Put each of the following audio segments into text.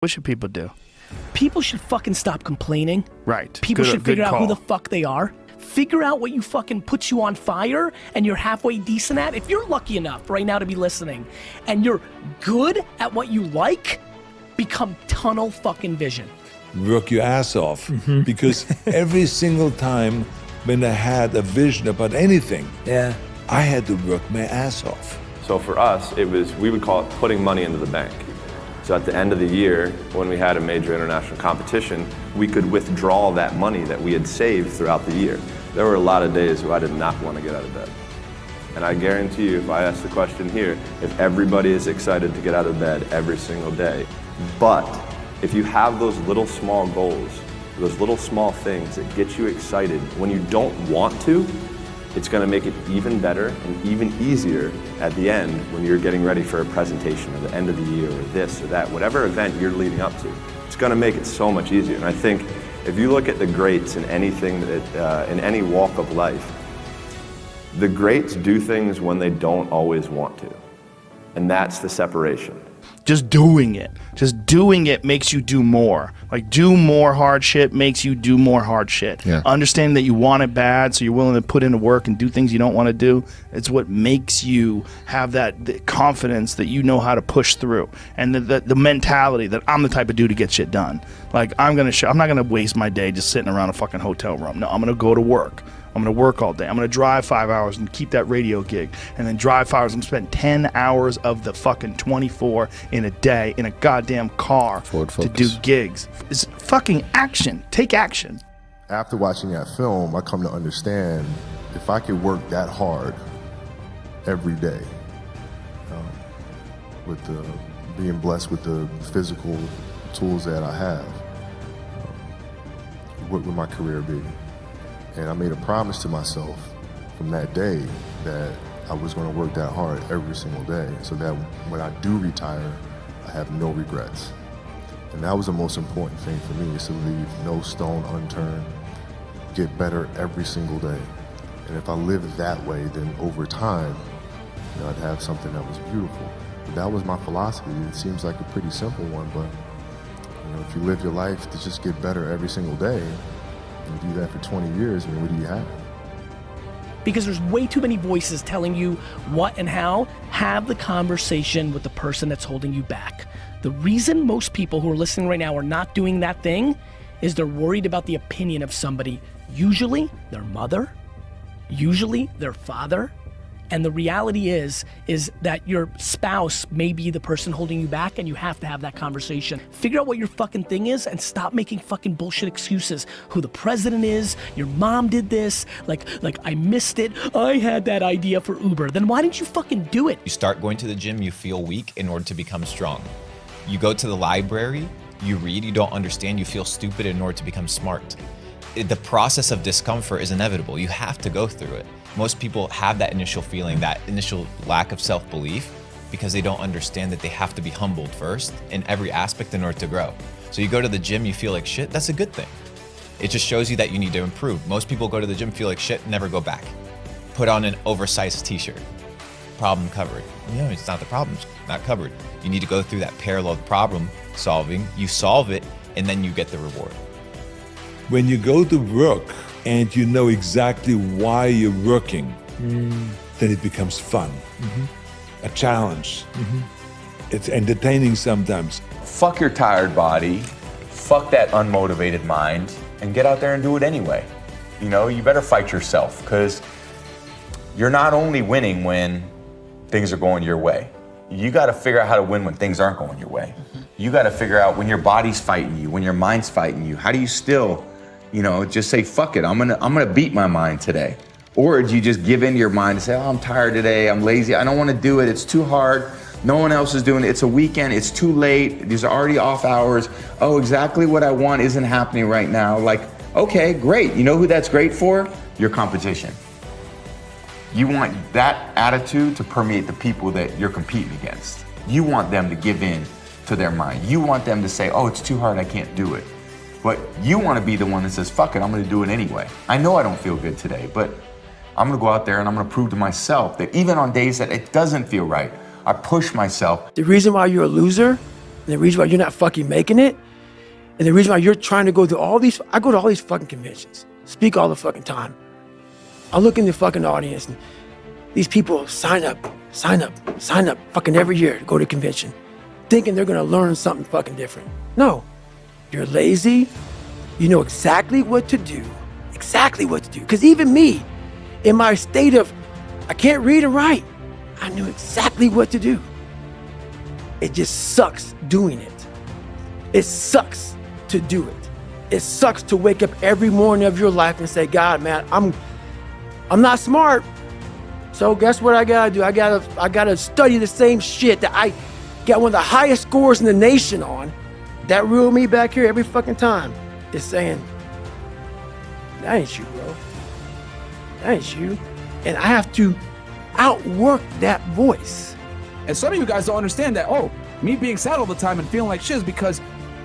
What should people do? People should fucking stop complaining. Right. People should figure out who call. the fuck they are. Figure out what you fucking puts you on fire and you're halfway decent at. If you're lucky enough right now to be listening and you're good at what you like, become tunnel fucking vision. Work your ass off. Because every single time when I had a vision about anything, I had to work my ass off. So for us, we would call it putting money into the bank. So at the end of the year, when we had a major international competition, we could withdraw that money that we had saved throughout the year. There were a lot of days where I did not want to get out of bed. And I guarantee you, if I ask the question here, if everybody is excited to get out of bed every single day, but if you have those little small goals, those little small things that get you excited when you don't want to, it's going to make it even better and even easier at the end when you're getting ready for a presentation or the end of the year or this or that, whatever event you're leading up to. It's going to make it so much easier. And I think if you look at the greats in anything that, in any walk of life, the greats do things when they don't always want to. And that's the separation. Just doing it makes you do more. Like, do more hard shit makes you do more hard shit. Yeah. Understanding that you want it bad, so you're willing to put into work and do things you don't want to do. It's what makes you have the confidence that you know how to push through, and the mentality that I'm the type of dude to get shit done. Like, I'm not gonna waste my day just sitting around a fucking hotel room. No, I'm gonna go to work. I'm going to work all day. I'm going to drive 5 hours and keep that radio gig, and then drive 5 hours and spend 10 hours of the fucking 24 in a day in a goddamn car to do gigs. It's fucking action. Take action. After watching that film, I come to understand if I could work that hard every day, with being blessed with the physical tools that I have, what would my career be? And I made a promise to myself from that day that I was going to work that hard every single day so that when I do retire, I have no regrets. And that was the most important thing for me, is to leave no stone unturned, get better every single day. And if I lived that way, then over time, I'd have something that was beautiful. But that was my philosophy. It seems like a pretty simple one, but if you live your life to just get better every single day, and do that for 20 years, what do you have? Because there's way too many voices telling you what and how. Have the conversation with the person that's holding you back. The reason most people who are listening right now are not doing that thing is they're worried about the opinion of somebody, usually their mother, usually their father. And the reality is that your spouse may be the person holding you back, and you have to have that conversation. Figure out what your fucking thing is and stop making fucking bullshit excuses. Who the president is, your mom did this, like I missed it, I had that idea for Uber. Then why didn't you fucking do it? You start going to the gym, you feel weak in order to become strong. You go to the library, you read, you don't understand, you feel stupid in order to become smart. The process of discomfort is inevitable. You have to go through it. Most people have that initial feeling, that initial lack of self-belief, because they don't understand that they have to be humbled first in every aspect in order to grow. So you go to the gym, you feel like shit, that's a good thing. It just shows you that you need to improve. Most people go to the gym, feel like shit, never go back. Put on an oversized t-shirt. Problem covered. It's not the problem, it's not covered. You need to go through that parallel problem solving, you solve it, and then you get the reward. When you go to work and you know exactly why you're working, then it becomes fun, a challenge. It's entertaining sometimes. Fuck your tired body, fuck that unmotivated mind, and get out there and do it anyway. You better fight yourself, because you're not only winning when things are going your way. You got to figure out how to win when things aren't going your way. You got to figure out when your body's fighting you, when your mind's fighting you. How do you still, just say, fuck it, I'm gonna beat my mind today? Or do you just give in to your mind and say, oh, I'm tired today, I'm lazy, I don't want to do it, it's too hard, no one else is doing it, it's a weekend, it's too late, these are already off hours, oh, exactly what I want isn't happening right now. Like, okay, great. You know who that's great for? Your competition. You want that attitude to permeate the people that you're competing against. You want them to give in to their mind. You want them to say, oh, it's too hard, I can't do it. But you want to be the one that says, fuck it, I'm going to do it anyway. I know I don't feel good today, but I'm going to go out there and I'm going to prove to myself that even on days that it doesn't feel right, I push myself. The reason why you're a loser And the reason why you're not fucking making it, and the reason why you're trying to go to all these, I go to all these fucking conventions, speak all the fucking time. I look in the fucking audience and these people sign up fucking every year to go to a convention, thinking they're gonna learn something fucking different. No, you're lazy. You know exactly what to do. Because even me, in my state of, I can't read and write, I knew exactly what to do. It just sucks doing it. It sucks to do it. It sucks to wake up every morning of your life and say, God, man, I'm not smart. So guess what I gotta do? I gotta study the same shit that I got one of the highest scores in the nation on. That real me back here every fucking time is saying, that ain't you, bro. That ain't you. And I have to outwork that voice. And some of you guys don't understand that, oh, me being sad all the time and feeling like shit is because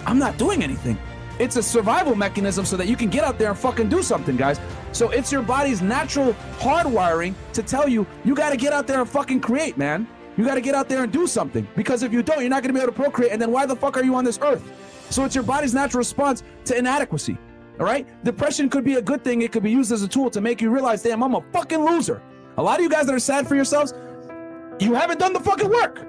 I'm not doing anything. It's a survival mechanism so that you can get out there and fucking do something, guys. So it's your body's natural hardwiring to tell you, you gotta get out there and fucking create, man. You gotta get out there and do something. Because if you don't, you're not gonna be able to procreate, and then why the fuck are you on this earth? So it's your body's natural response to inadequacy, all right? Depression could be a good thing. It could be used as a tool to make you realize, damn, I'm a fucking loser. A lot of you guys that are sad for yourselves, you haven't done the fucking work.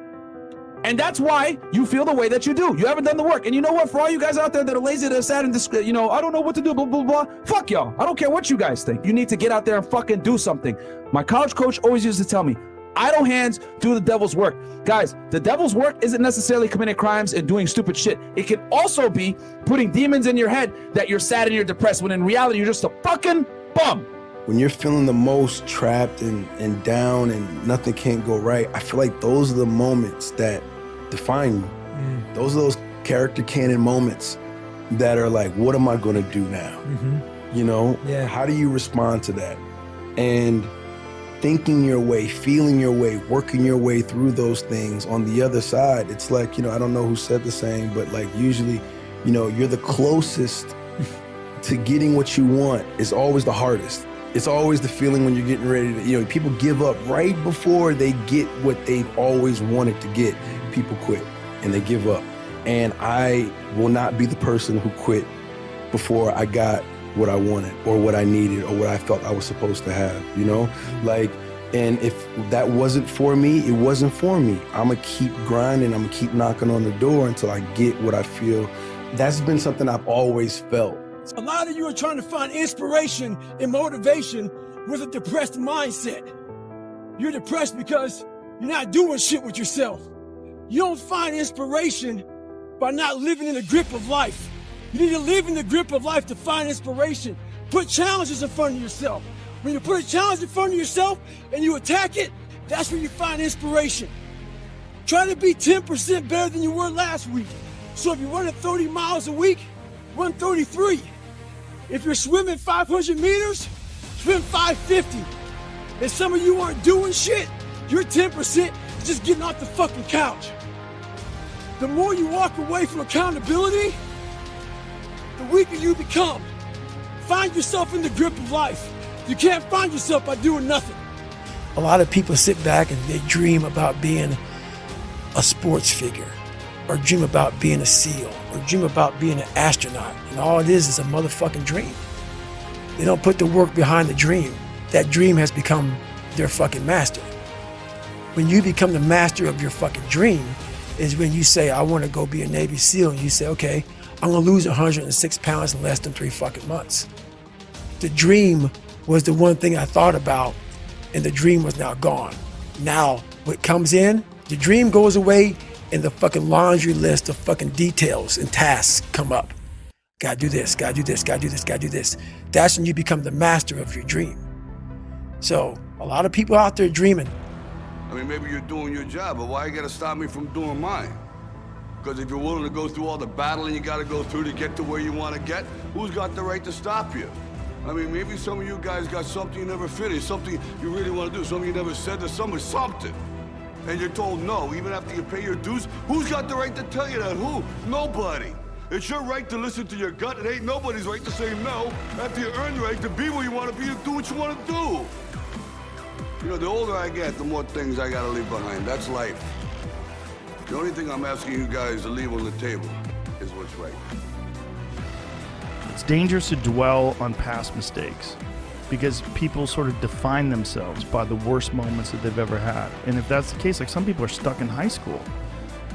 And that's why you feel the way that you do. You haven't done the work. And you know what? For all you guys out there that are lazy, that are sad, and you know, I don't know what to do, blah, blah, blah. Fuck y'all. I don't care what you guys think. You need to get out there and fucking do something. My college coach always used to tell me, idle hands do the devil's work. Guys, the devil's work isn't necessarily committing crimes and doing stupid shit. It can also be putting demons in your head that you're sad and you're depressed, when in reality, you're just a fucking bum. When you're feeling the most trapped and down and nothing can't go right, I feel like those are the moments that define you. Those are those character canon moments that are like, what am I gonna do now? You know, how do you respond to that? And thinking your way, feeling your way, working your way through those things on the other side, it's like, you know, I don't know who said the saying, but like usually, you know, you're the closest to getting what you want is always the hardest. It's always the feeling when you're getting ready to, you know, people give up right before they get what they've always wanted to get. People quit and they give up. And I will not be the person who quit before I got what I wanted or what I needed or what I felt I was supposed to have, you know? Like, and if that wasn't for me, it wasn't for me. I'm gonna keep grinding, I'm gonna keep knocking on the door until I get what I feel. That's been something I've always felt. A lot of you are trying to find inspiration and motivation with a depressed mindset. You're depressed because you're not doing shit with yourself. You don't find inspiration by not living in the grip of life. You need to live in the grip of life to find inspiration. Put challenges in front of yourself. When you put a challenge in front of yourself and you attack it, that's where you find inspiration. Try to be 10% better than you were last week. So if you're running 30 miles a week, run 33. If you're swimming 500 meters, swim 550. And some of you aren't doing shit, you're 10% just getting off the fucking couch. The more you walk away from accountability, the weaker you become. Find yourself in the grip of life. You can't find yourself by doing nothing. A lot of people sit back and they dream about being a sports figure, or dream about being a SEAL, or dream about being an astronaut. And all it is a motherfucking dream. They don't put the work behind the dream. That dream has become their fucking master. When you become the master of your fucking dream is when you say, I want to go be a Navy SEAL, and you say, okay, I'm gonna lose 106 pounds in less than 3 fucking months. The dream was the one thing I thought about, and the dream was now gone. Now, what comes in, the dream goes away, and the fucking laundry list of fucking details and tasks come up. Gotta do this, gotta do this, gotta do this, gotta do this. That's when you become the master of your dream. So, a lot of people out there dreaming. I mean, maybe you're doing your job, but why you gotta stop me from doing mine? Because if you're willing to go through all the battling you gotta go through to get to where you wanna get, who's got the right to stop you? I mean, maybe some of you guys got something you never finished, something you really wanna do, something you never said to somebody, something. And you're told no, even after you pay your dues. Who's got the right to tell you that? Who? Nobody. It's your right to listen to your gut. It ain't nobody's right to say no after you earn the right to be where you want to be, to do what you want to do. You know, the older I get, the more things I got to leave behind. That's life. The only thing I'm asking you guys to leave on the table is what's right. It's dangerous to dwell on past mistakes because people sort of define themselves by the worst moments that they've ever had. And if that's the case, like some people are stuck in high school.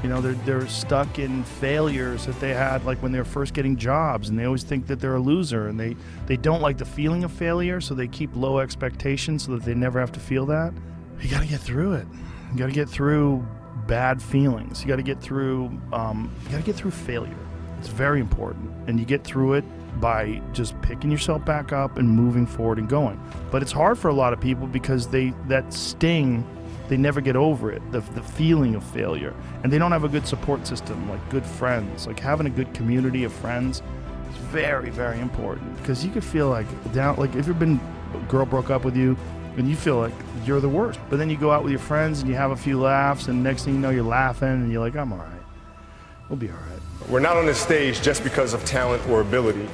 You know, they're stuck in failures that they had like when they were first getting jobs, and they always think that they're a loser, and they don't like the feeling of failure, so they keep low expectations so that they never have to feel that. You gotta get through it. You gotta get through bad feelings. You gotta get through failure. It's very important. And you get through it by just picking yourself back up and moving forward and going. But it's hard for a lot of people because that sting, they never get over it, the feeling of failure. And they don't have a good support system, like good friends. Like having a good community of friends is very, very important. Because you could feel like if you've been, a girl broke up with you, and you feel like you're the worst. But then you go out with your friends and you have a few laughs, and next thing you know, you're laughing and you're like, I'm all right. We'll be all right. We're not on this stage just because of talent or ability.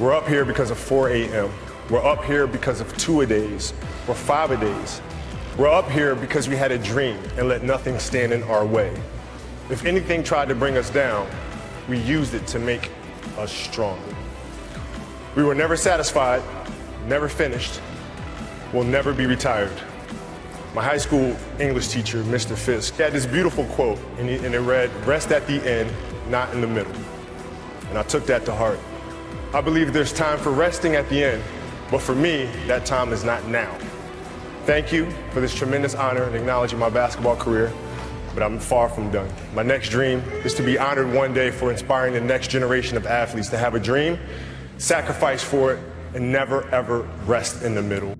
We're up here because of 4 a.m. We're up here because of 2-a-days or 5-a-days. We're up here because we had a dream and let nothing stand in our way. If anything tried to bring us down, we used it to make us stronger. We were never satisfied, never finished, will never be retired. My high school English teacher, Mr. Fisk, had this beautiful quote, and it read, "Rest at the end, not in the middle." And I took that to heart. I believe there's time for resting at the end, but for me, that time is not now. Thank you for this tremendous honor in acknowledging my basketball career, but I'm far from done. My next dream is to be honored one day for inspiring the next generation of athletes to have a dream, sacrifice for it, and never ever rest in the middle.